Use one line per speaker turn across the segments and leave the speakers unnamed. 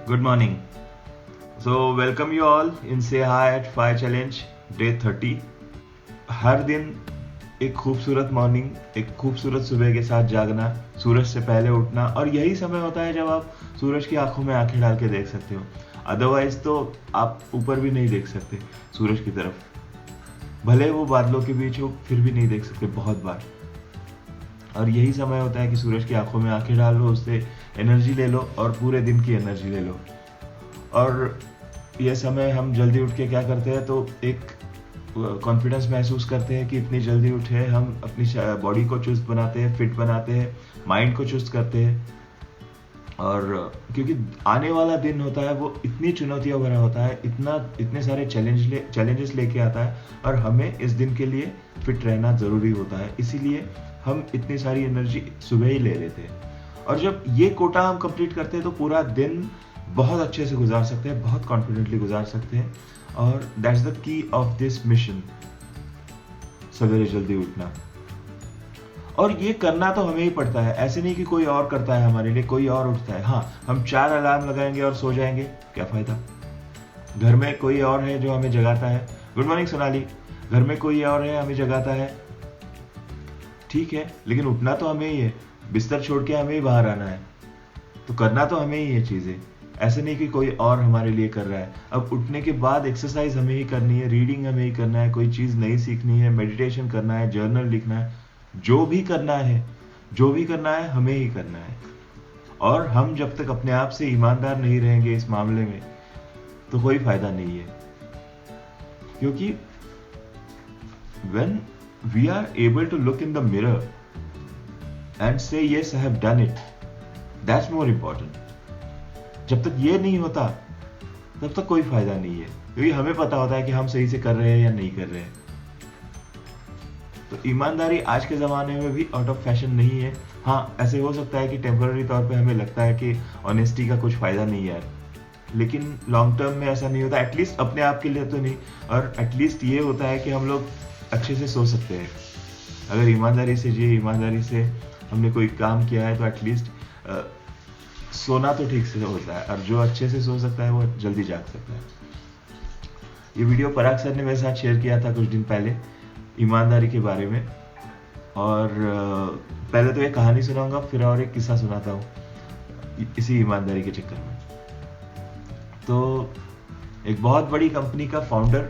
Good morning. So welcome you all in Say Hi at 5 Challenge Day 30. हर दिन एक खूबसूरत morning, एक खूबसूरत सुबह के साथ जागना, सूरज से पहले उठना, और यही समय होता है जब आप सूरज की आंखों में आंखें डाल के देख सकते हो। अदरवाइज तो आप ऊपर भी नहीं देख सकते सूरज की तरफ, भले वो बादलों के बीच हो फिर भी नहीं देख सकते बहुत बार। और यही समय होता है कि सूरज की आंखों में आंखें डाल लो, उससे एनर्जी ले लो और पूरे दिन की एनर्जी ले लो। और यह समय हम जल्दी उठ के क्या करते हैं, तो एक कॉन्फिडेंस महसूस करते हैं कि इतनी जल्दी उठे, हम अपनी बॉडी को चुस्त बनाते हैं, फिट बनाते हैं, माइंड को चुस्त करते हैं। और क्योंकि आने वाला दिन होता है वो इतनी चुनौतियां भरा होता है, इतने सारे चैलेंजेस लेके आता है, और हमें इस दिन के लिए फिट रहना ज़रूरी होता है। इसीलिए हम इतनी सारी एनर्जी सुबह ही ले लेते हैं। और जब ये कोटा हम कंप्लीट करते हैं तो पूरा दिन बहुत अच्छे से गुजार सकते हैं, बहुत कॉन्फिडेंटली गुजार सकते हैं। और that's the key of this mission, सवेरे जल्दी उठना। और ये करना तो हमें ही पड़ता है, ऐसे नहीं कि कोई और करता है हमारे लिए, कोई और उठता है। हाँ, हम 4 अलार्म लगाएंगे और सो जाएंगे, क्या फायदा। घर में कोई और है जो हमें जगाता है। Good morning Sonali. घर में कोई और है हमें जगाता है, ठीक है, लेकिन उठना तो हमें ही है, बिस्तर छोड़ के हमें ही बाहर आना है, तो करना तो हमें ही ये चीजें। ऐसे नहीं कि कोई और हमारे लिए कर रहा है। अब उठने के बाद एक्सरसाइज हमें ही करनी है, रीडिंग हमें ही करना है, कोई चीज नई सीखनी है, मेडिटेशन करना है, जर्नल लिखना है, जो भी करना है हमें ही करना है। और हम जब तक अपने आप से ईमानदार नहीं रहेंगे इस मामले में, तो कोई फायदा नहीं है। क्योंकि when we are able to look in the mirror and say yes I have done it, that's more important. जब तक ये नहीं होता तब तक कोई फायदा नहीं है, क्योंकि हमें पता होता है कि हम सही से कर रहे हैं या नहीं कर रहे हैं। तो ईमानदारी आज के ज़माने में भी आउट ऑफ फैशन नहीं है। हाँ, ऐसे हो सकता है कि टेम्पररी तौर पे हमें लगता है कि ऑनेस्टी का कुछ फ़ायदा नहीं है यार, लेकिन लॉन्ग टर्म में ऐसा नहीं होता, एटलीस्ट अपने आप के लिए तो नहीं। और एटलीस्ट ये होता है कि हम लोग अच्छे से सो सकते हैं। अगर ईमानदारी से ईमानदारी से हमने कोई काम किया है तो एटलीस्ट सोना तो ठीक से होता है, और जो अच्छे से सो सकता है वो जल्दी जाग सकता है। ये वीडियो पराग सर ने मेरे साथ शेयर किया था कुछ दिन पहले ईमानदारी के बारे में। और पहले तो एक कहानी सुनाऊंगा, फिर और एक किस्सा सुनाता हूँ इसी ईमानदारी के चक्कर में। तो एक बहुत बड़ी कंपनी का फाउंडर,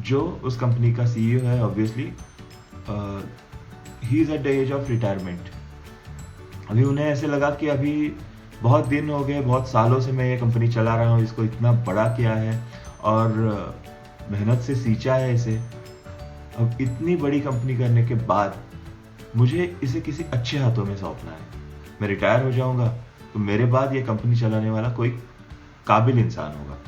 जो उस कंपनी का सीईओ है, obviously he is at the age of retirement. अभी उन्हें ऐसे लगा कि अभी बहुत दिन हो गए, बहुत सालों से मैं ये कंपनी चला रहा हूँ, इसको इतना बड़ा किया है और मेहनत से सींचा है इसे। अब इतनी बड़ी कंपनी करने के बाद मुझे इसे किसी अच्छे हाथों में सौंपना है। मैं रिटायर हो जाऊंगा तो मेरे बाद ये कंपनी चलाने वाला कोई काबिल इंसान होगा।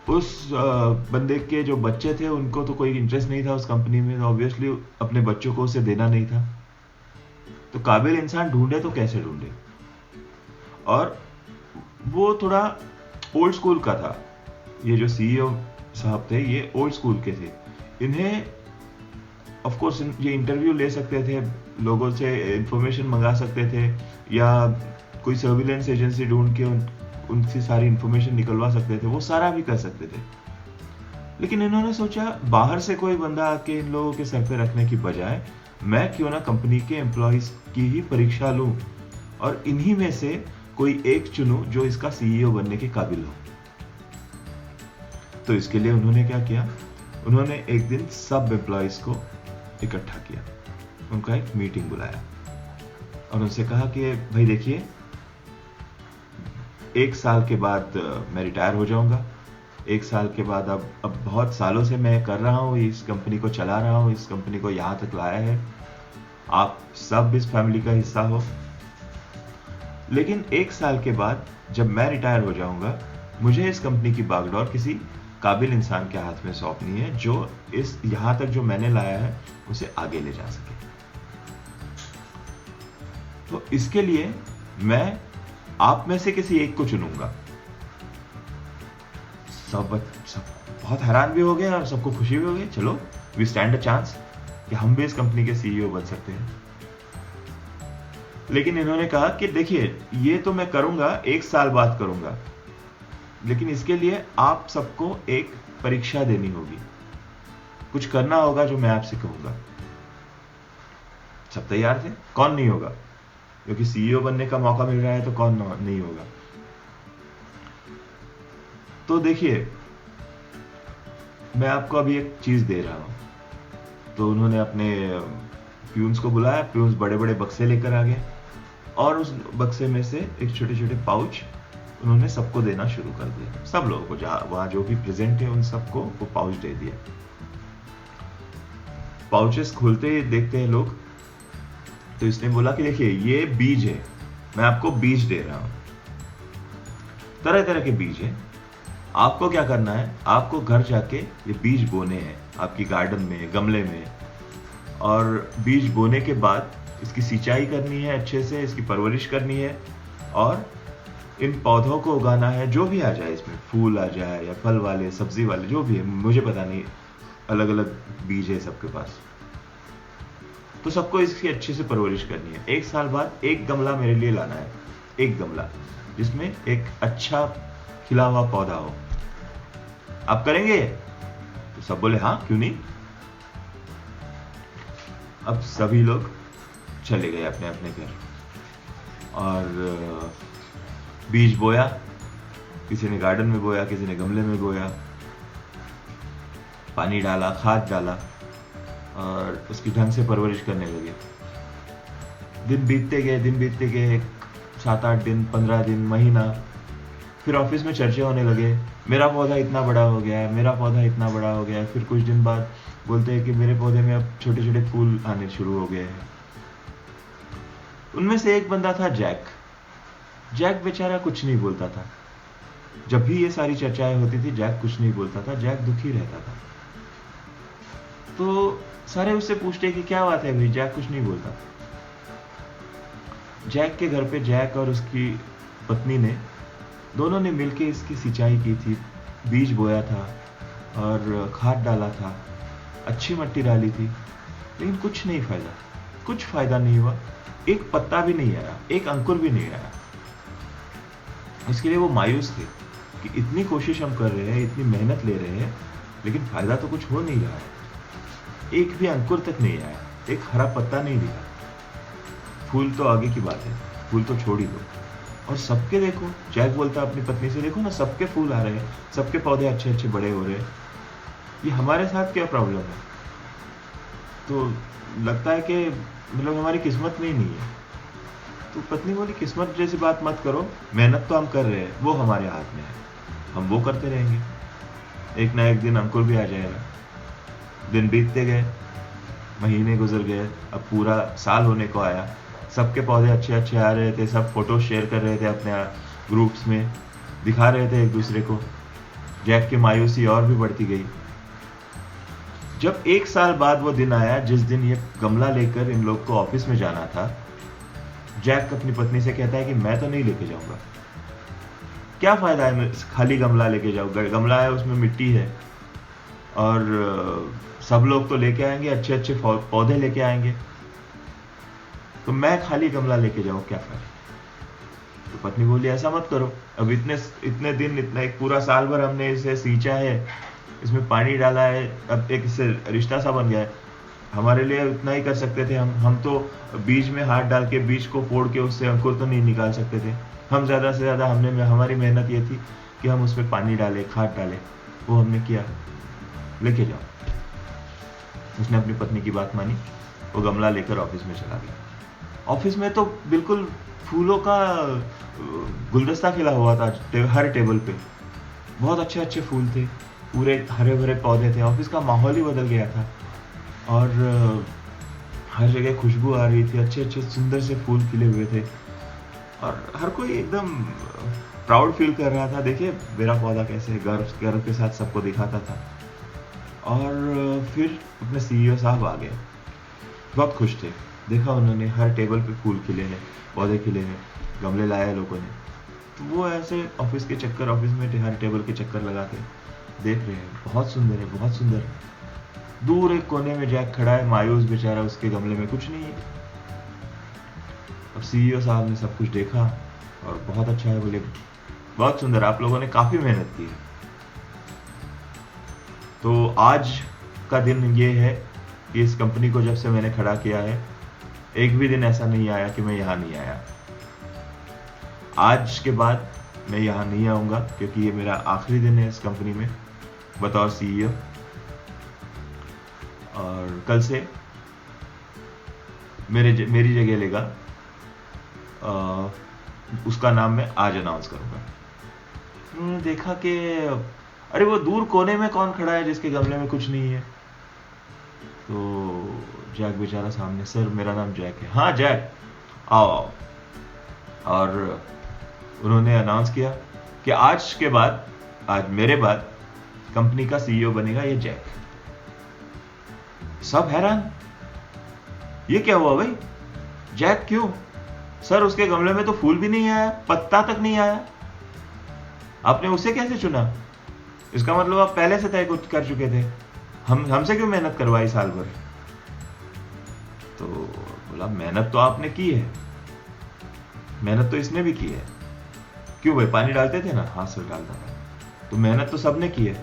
उस बंदे के जो बच्चे थे उनको तो कोई इंटरेस्ट नहीं था उस कंपनी में, तो ऑब्वियसली अपने बच्चों को उसे देना नहीं था। तो काबिल इंसान ढूंढे तो कैसे ढूंढे, और वो थोड़ा ओल्ड स्कूल का था। ये जो सीईओ साहब थे ये ओल्ड स्कूल के थे। इन्हें ऑफ कोर्स ये इंटरव्यू ले सकते थे, लोगों से इंफॉर्मेशन मंगा सकते थे, या कोई सर्विलेंस एजेंसी ढूंढ के उनसे सारी इंफॉर्मेशन निकलवा सकते थे, वो सारा भी कर सकते थे। लेकिन इन्होंने सोचा बाहर से कोई बंदा आके इन लोगों के सर पे रखने की बजाय मैं क्यों ना कंपनी के एम्प्लॉइज की ही परीक्षा लूं और इन्हीं में से कोई एक चुनूं जो इसका सीईओ बनने के काबिल हो। तो इसके लिए उन्होंने क्या किया, उन्होंने एक दिन सब एम्प्लॉइज को इकट्ठा किया, उनका एक मीटिंग बुलाया और उनसे कहा कि भाई देखिए, 1 साल के बाद मैं रिटायर हो जाऊंगा। 1 साल के बाद अब बहुत सालों से मैं कर रहा हूँ, इस कंपनी को चला रहा हूँ, इस कंपनी को यहाँ तक लाया है, आप सब इस फैमिली का हिस्सा हो। लेकिन 1 साल के बाद जब मैं रिटायर हो जाऊंगा, मुझे इस कंपनी की बागडोर किसी काबिल इंसान के हाथ में सौंपनी है, जो इस यहाँ तक जो मैंने लाया है उसे आगे ले जा सके। तो इसके लिए मैं आप में से किसी एक को चुनूंगा। सब बहुत हैरान भी हो गए और सबको खुशी भी हो गई। चलो, वी स्टैंड अ चांस कि हम भी इस कंपनी के सीईओ बन सकते हैं। लेकिन इन्होंने कहा कि देखिए ये तो मैं करूंगा, 1 साल बाद करूंगा, लेकिन इसके लिए आप सबको एक परीक्षा देनी होगी, कुछ करना होगा जो मैं आपसे कहूंगा। सब तैयार थे, कौन नहीं होगा, क्योंकि सीईओ बनने का मौका मिल रहा है तो कौन नहीं होगा। तो देखिए मैं आपको अभी एक चीज दे रहा हूं। तो उन्होंने अपने प्यून्स को बुलाया, प्यून्स बड़े बड़े बक्से लेकर आ गए और उस बक्से में से एक छोटे छोटे पाउच उन्होंने सबको देना शुरू कर दिया। सब लोगों को, जहां वहां जो भी प्रेजेंट है उन सबको वो पाउच दे दिया। पाउचेस खोलते ही देखते हैं लोग, तो इसने बोला कि देखिए ये बीज है, मैं आपको बीज दे रहा हूं, तरह तरह के बीज है। आपको क्या करना है, आपको घर जाके ये बीज बोने हैं आपकी गार्डन में, गमले में, और बीज बोने के बाद इसकी सिंचाई करनी है अच्छे से, इसकी परवरिश करनी है और इन पौधों को उगाना है। जो भी आ जाए इसमें, फूल आ जाए या फल वाले, सब्जी वाले, जो भी है, मुझे पता नहीं, अलग अलग बीज है सबके पास। तो सबको इसकी अच्छे से परवरिश करनी है। 1 साल बाद एक गमला मेरे लिए लाना है, एक गमला जिसमें एक अच्छा खिला हुआ पौधा हो। आप करेंगे? तो सब बोले हाँ, क्यों नहीं। अब सभी लोग चले गए अपने अपने घर और बीज बोया, किसी ने गार्डन में बोया, किसी ने गमले में बोया, पानी डाला, खाद डाला और उसकी ढंग से परवरिश करने लगे। दिन बीतते गए, 7-8 दिन, 15 दिन, महीना। फिर ऑफिस में चर्चे होने लगे, मेरा पौधा इतना बड़ा हो गया है, मेरा पौधा इतना बड़ा हो गया है। फिर कुछ दिन बाद बोलते हैं कि मेरे पौधे में अब छोटे छोटे फूल आने शुरू हो गए हैं। उनमें से एक बंदा था जैक। जैक बेचारा कुछ नहीं बोलता था। जब भी ये सारी चर्चाएं होती थी, जैक कुछ नहीं बोलता था, जैक दुखी रहता था। तो सारे उससे पूछते कि क्या बात है भाई, जैक कुछ नहीं बोलता। जैक के घर पे जैक और उसकी पत्नी ने, दोनों ने मिलके इसकी सिंचाई की थी, बीज बोया था और खाद डाला था, अच्छी मिट्टी डाली थी, लेकिन कुछ नहीं फायदा, कुछ फायदा नहीं हुआ। एक पत्ता भी नहीं आया, एक अंकुर भी नहीं आया। इसके लिए वो मायूस थे कि इतनी कोशिश हम कर रहे हैं, इतनी मेहनत ले रहे हैं, लेकिन फायदा तो कुछ हो नहीं रहा है। एक भी अंकुर तक नहीं आया, एक हरा पत्ता नहीं दिखा। फूल तो आगे की बात है, फूल तो छोड़ ही दो। और सबके देखो, जैक बोलता अपनी पत्नी से, देखो ना सबके फूल आ रहे हैं, सबके पौधे अच्छे अच्छे बड़े हो रहे हैं, ये हमारे साथ क्या प्रॉब्लम है। तो लगता है कि मतलब हमारी किस्मत में ही नहीं है। तो पत्नी बोली किस्मत जैसी बात मत करो, मेहनत तो हम कर रहे हैं, वो हमारे हाथ में है, हम वो करते रहेंगे, एक ना एक दिन अंकुर भी आ जाएगा। दिन बीतते गए, महीने गुजर गए, अब पूरा साल होने को आया। सबके पौधे अच्छे अच्छे आ रहे थे, सब फोटो शेयर कर रहे थे अपने ग्रुप्स में, दिखा रहे थे एक दूसरे को। जैक की मायूसी और भी बढ़ती गई। जब 1 साल बाद वो दिन आया जिस दिन ये गमला लेकर इन लोग को ऑफिस में जाना था, जैक अपनी पत्नी से कहता है कि मैं तो नहीं लेके जाऊंगा, क्या फायदा है मैं खाली गमला लेके जाऊंगा, गमला है उसमें मिट्टी है और सब लोग तो लेके आएंगे, अच्छे अच्छे पौधे लेके आएंगे, तो मैं खाली गमला लेके जाऊं, क्या फायदा। तो पत्नी बोली ऐसा मत करो, अब इतने दिन, इतना एक पूरा साल भर हमने इसे सींचा है, इसमें पानी डाला है, अब एक इससे रिश्ता सा बन गया है, हमारे लिए उतना ही कर सकते थे हम तो बीज में हाथ डाल के बीज को फोड़ के उससे अंकुर तो नहीं निकाल सकते थे। हम ज्यादा से ज्यादा हमारी मेहनत ये थी कि हम उसमें पानी डाले, खाद डाले, वो हमने किया, लेके जाओ। उसने अपनी पत्नी की बात मानी, वो गमला लेकर ऑफिस में चला गया। ऑफिस में तो बिल्कुल फूलों का गुलदस्ता खिला हुआ था हर टेबल पे, बहुत अच्छे अच्छे फूल थे, पूरे हरे भरे पौधे थे, ऑफिस का माहौल ही बदल गया था और हर जगह खुशबू आ रही थी, अच्छे अच्छे सुंदर से फूल खिले हुए थे और हर कोई एकदम प्राउड फील कर रहा था, देखिए मेरा पौधा कैसे गर्व के साथ सबको दिखाता था। और फिर अपने सीईओ साहब आ गए, बहुत खुश थे, देखा उन्होंने हर टेबल पे फूल खिले हैं, पौधे खिले हैं, गमले लाए लोगों ने, तो वो ऐसे ऑफिस में हर टेबल के चक्कर लगा के देख रहे हैं, बहुत सुंदर है, बहुत सुंदर है। दूर एक कोने में जैक खड़ा है, मायूस बेचारा, उसके गमले में कुछ नहीं है। और सीईओ साहब ने सब कुछ देखा और बहुत अच्छा है, बोले बहुत सुंदर, आप लोगों ने काफी मेहनत की है। तो आज का दिन ये है कि इस कंपनी को जब से मैंने खड़ा किया है, एक भी दिन ऐसा नहीं आया कि मैं यहाँ नहीं आया। आज के बाद मैं यहाँ नहीं आऊंगा क्योंकि ये मेरा आखिरी दिन है इस कंपनी में बतौर सीईओ। और कल से मेरी जगह लेगा, उसका नाम मैं आज अनाउंस करूंगा। उन्होंने देखा कि अरे वो दूर कोने में कौन खड़ा है जिसके गमले में कुछ नहीं है। तो जैक बेचारा सामने, सर मेरा नाम जैक है। हाँ जैक, आओ आओ। और उन्होंने अनाउंस किया कि आज के बाद, आज मेरे बाद कंपनी का सीईओ बनेगा ये जैक। सब हैरान, ये क्या हुआ भाई, जैक क्यों? सर उसके गमले में तो फूल भी नहीं आया, पत्ता तक नहीं आया, आपने उसे कैसे चुना? इसका मतलब आप पहले से तय कर चुके थे, हमसे क्यों मेहनत करवाई साल भर? तो बोला मेहनत तो आपने की है, मेहनत तो इसने भी की है। क्यों भाई, पानी डालते थे ना? हाँ सर डालता था। तो मेहनत तो सबने की है,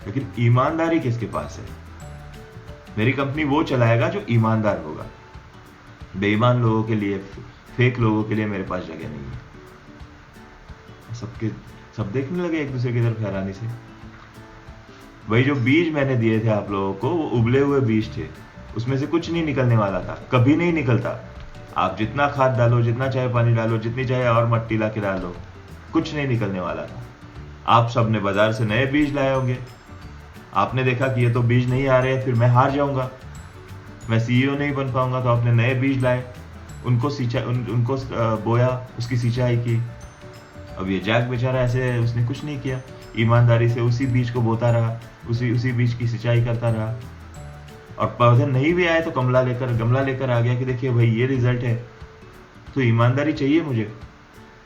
लेकिन ईमानदारी किसके पास है? मेरी कंपनी वो चलाएगा जो ईमानदार होगा। बेईमान लोगों के लिए, फेक लोगों के लिए मेरे पास जगह नहीं है। सब देखने लगे एक दूसरे की तरफ हैरानी से। वही जो बीज मैंने दिए थे आप लोगों को, वो उबले हुए बीज थे, उसमें से कुछ नहीं निकलने वाला था, कभी नहीं निकलता। आप जितना खाद डालो, जितना चाहे पानी डालो, जितनी चाहे और मट्टी ला के डालो, कुछ नहीं निकलने वाला था। आप सबने बाजार से नए बीज लाए होंगे, आपने देखा कि ये तो बीज नहीं आ रहे, फिर मैं हार जाऊंगा, मैं सीईओ नहीं बन पाऊंगा, तो आपने नए बीज लाए, उनको उनको बोया, उसकी सिंचाई की। अब ये जैक बेचारा ऐसे, उसने कुछ नहीं किया, ईमानदारी से उसी बीज को बोता रहा, उसी बीज की सिंचाई करता रहा। और पौधे नहीं भी आए तो गमला लेकर आ गया कि देखिए भाई ये रिजल्ट है। तो ईमानदारी चाहिए मुझे,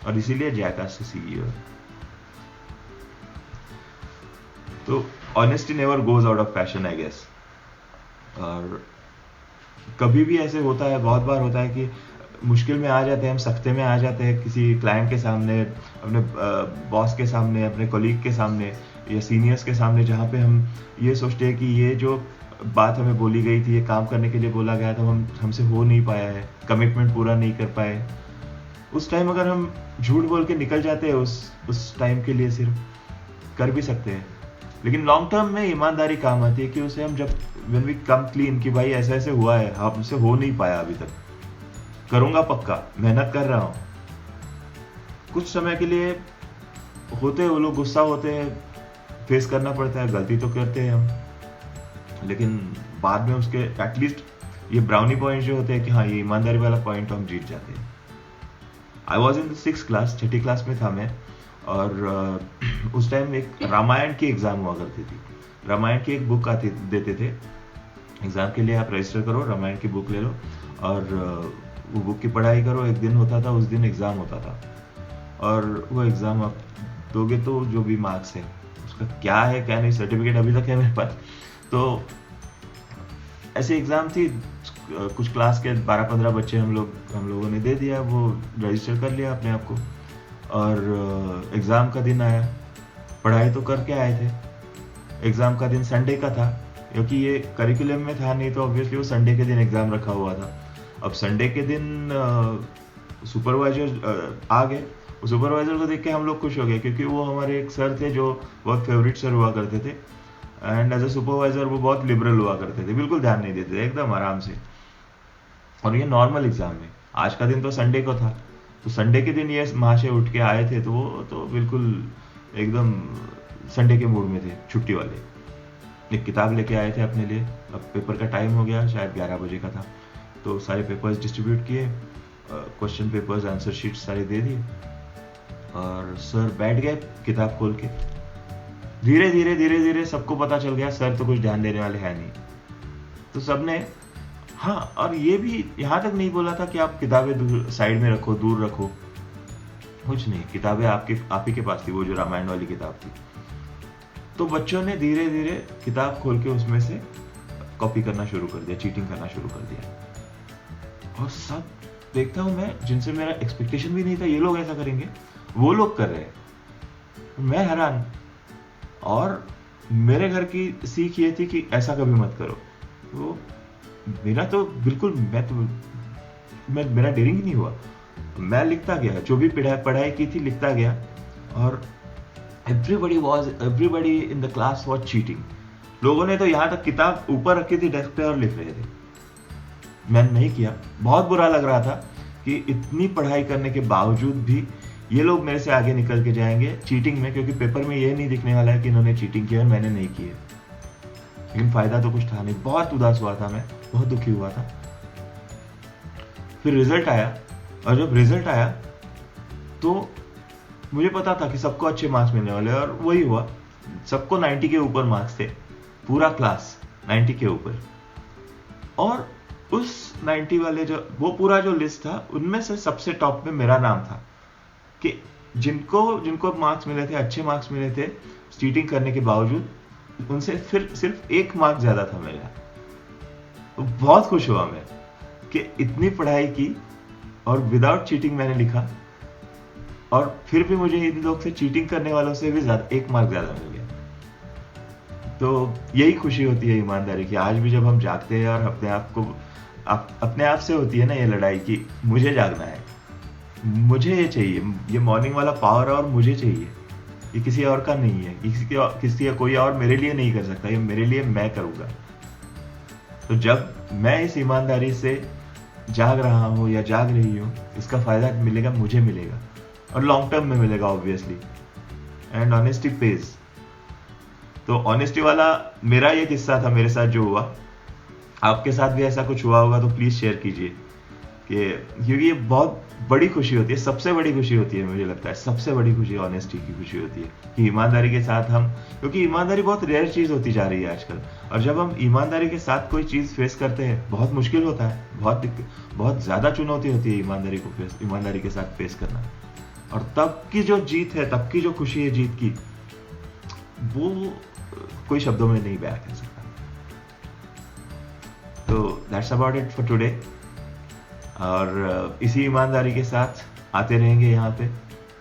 और इसीलिए जैक आज से सीईओ है। तो honesty never goes out of fashion I guess. और कभी भी ऐसे होता है, बहुत बार होता है कि मुश्किल में आ जाते हैं, हम सख्ते में आ जाते हैं किसी क्लाइंट के सामने, अपने बॉस के सामने, अपने कोलीग के सामने या सीनियर्स के सामने, जहाँ पे हम ये सोचते हैं कि ये जो बात हमें बोली गई थी, ये काम करने के लिए बोला गया था, हमसे हो नहीं पाया है, कमिटमेंट पूरा नहीं कर पाए। उस टाइम अगर हम झूठ बोल के निकल जाते हैं उस टाइम के लिए, सिर्फ कर भी सकते हैं, लेकिन लॉन्ग टर्म में ईमानदारी काम आती है कि उसे हम जब व्हेन वी कम क्लीन कि भाई ऐसा ऐसे हुआ है, हमसे हो नहीं पाया अभी तक, करूंगा पक्का, मेहनत कर रहा हूं। कुछ समय के लिए होते हैं वो लोग, गुस्सा होते हैं, फेस करना पड़ता है, गलती तो करते हैं हम, लेकिन बाद में उसके एटलीस्ट ये ब्राउनी पॉइंट जो होते हैं कि हाँ ये ईमानदारी वाला पॉइंट हम जीत जाते हैं। I was in 6th class, 6ठी क्लास में था मैं, और उस टाइम एक रामायण की एग्जाम हुआ करती थी। रामायण की एक बुक आती देते थे एग्जाम के लिए, आप रजिस्टर करो, रामायण की बुक ले लो और वो बुक की पढ़ाई करो। एक दिन होता था, उस दिन एग्जाम होता था, और वो एग्जाम आप दोगे तो जो भी मार्क्स है उसका क्या है क्या नहीं, सर्टिफिकेट अभी तक है मेरे पास। तो ऐसी एग्जाम थी, कुछ क्लास के 12-15 बच्चे हम लोगों ने दे दिया, वो रजिस्टर कर लिया अपने आप को, और एग्जाम का दिन आया। पढ़ाई तो करके आए थे, एग्जाम का दिन संडे का था, क्योंकि ये करिकुलम में था नहीं, तो ऑब्वियसली वो संडे के दिन एग्जाम रखा हुआ था। अब संडे के दिन सुपरवाइजर आ गए, सुपरवाइजर को देख के हम लोग खुश हो गए, क्योंकि वो हमारे एक सर थे जो बहुत फेवरेट सर हुआ करते थे, एंड एज ए सुपरवाइजर वो बहुत लिबरल हुआ करते थे, बिल्कुल ध्यान नहीं देते थे, एकदम आराम से। और ये नॉर्मल एग्जाम में, आज का दिन तो संडे को था, तो संडे के दिन ये महाशय उठ के आए थे, तो वो तो बिल्कुल एकदम संडे के मूड में थे, छुट्टी वाले। एक किताब लेके आए थे अपने लिए, अब पेपर का टाइम हो गया, शायद 11 बजे का था, तो सारे पेपर्स डिस्ट्रीब्यूट किए, क्वेश्चन पेपर्स, आंसर शीट्स सारे दे दिए, और सर बैठ गए किताब खोल के। धीरे धीरे सबको पता चल गया सर तो कुछ ध्यान देने वाले हैं नहीं, तो सबने हाँ, और ये भी यहाँ तक नहीं बोला था कि आप किताबें साइड में रखो, दूर रखो, कुछ नहीं, किताबें आप ही के पास थी, वो जो रामायण वाली किताब थी। तो बच्चों ने धीरे धीरे किताब खोल के उसमें से कॉपी करना शुरू कर दिया, चीटिंग करना शुरू कर दिया, और सब देखता हूँ मैं जिनसे मेरा एक्सपेक्टेशन भी नहीं था ये लोग ऐसा करेंगे, वो लोग कर रहे हैं, मैं हैरान। और मेरे घर की सीख ये थी कि ऐसा कभी मत करो। तो मेरा तो बिल्कुल मेरा डेयरिंग नहीं हुआ, मैं लिखता गया, जो भी पढ़ाई की थी लिखता गया। और everybody in the class was cheating। लोगों ने तो यहाँ तक किताब ऊपर रखी थी डेस्क पे और लिख रहे थे, मैंने नहीं किया। बहुत बुरा लग रहा था कि इतनी पढ़ाई करने के बावजूद भी ये लोग मेरे से आगे निकल के जाएंगे चीटिंग में, क्योंकि पेपर में ये नहीं दिखने वाला है कि इन्होंने चीटिंग किया और मैंने नहीं की है। लेकिन फायदा तो कुछ था नहीं, बहुत उदास हुआ था मैं, बहुत दुखी हुआ था। फिर रिजल्ट आया, और जब रिजल्ट आया तो मुझे पता था कि सबको अच्छे मार्क्स मिलने वाले, और वही हुआ। सबको 90 के ऊपर मार्क्स थे, पूरा क्लास 90 के ऊपर। और उस 90 वाले वो पूरा जो लिस्ट था उनमें से सबसे टॉप में मेरा नाम था, कि जिनको मार्क्स मिले थे, अच्छे मार्क्स मिले थे चीटिंग करने के बावजूद, उनसे फिर सिर्फ 1 मार्क ज्यादा था मेरा। तो बहुत खुश हुआ मैं कि इतनी पढ़ाई की और विदाउट चीटिंग मैंने लिखा, और फिर भी मुझे इन लोग से चीटिंग करने वालों से भी 1 मार्क ज्यादा मिल गया। तो यही खुशी होती है ईमानदारी की। आज भी जब हम जागते हैं और अपने आप से होती है ना ये लड़ाई कि मुझे जागना है, मुझे ये चाहिए, ये मॉर्निंग वाला पावर और मुझे चाहिए, ये किसी और का नहीं है, किसी कोई और मेरे लिए नहीं कर सकता, ये मेरे लिए मैं करूंगा। तो जब मैं इस ईमानदारी से जाग रहा हूं या जाग रही हूं, इसका फायदा मिलेगा, मुझे मिलेगा, और लॉन्ग टर्म में मिलेगा ऑब्वियसली। And honesty page. तो ऑनेस्टी वाला मेरा ये किस्सा था, मेरे साथ जो हुआ। आपके साथ भी ऐसा कुछ हुआ होगा तो प्लीज शेयर कीजिए, क्योंकि ये बहुत बड़ी खुशी होती है, सबसे बड़ी खुशी होती है, मुझे लगता है सबसे बड़ी खुशी ऑनेस्टी की खुशी होती है कि ईमानदारी के साथ हम, क्योंकि ईमानदारी बहुत रेयर चीज होती जा रही है आजकल, और जब हम ईमानदारी के साथ कोई चीज फेस करते हैं बहुत मुश्किल होता है, बहुत ज्यादा चुनौती होती है ईमानदारी के साथ फेस करना। और तब की जो जीत है, तब की जो खुशी है जीत की, वो कोई शब्दों में नहीं बयां कर सकता। तो that's about it for today. और इसी ईमानदारी के साथ आते रहेंगे यहाँ पे,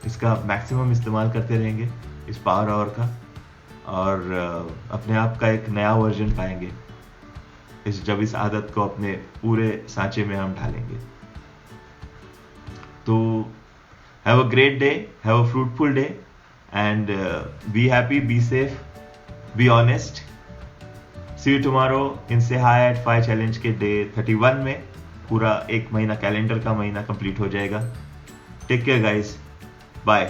इसका मैक्सिमम इस्तेमाल करते रहेंगे इस पावर आवर का, और अपने आप का एक नया वर्जन पाएंगे जब इस आदत को अपने पूरे सांचे में हम ढालेंगे। तो have a great day, have a fruitful day, and be happy, be safe, be honest. See you tomorrow in say hi at 5 challenge के डे 31 में। पूरा 1 महीना, कैलेंडर का महीना कंप्लीट हो जाएगा। Take care guys, bye.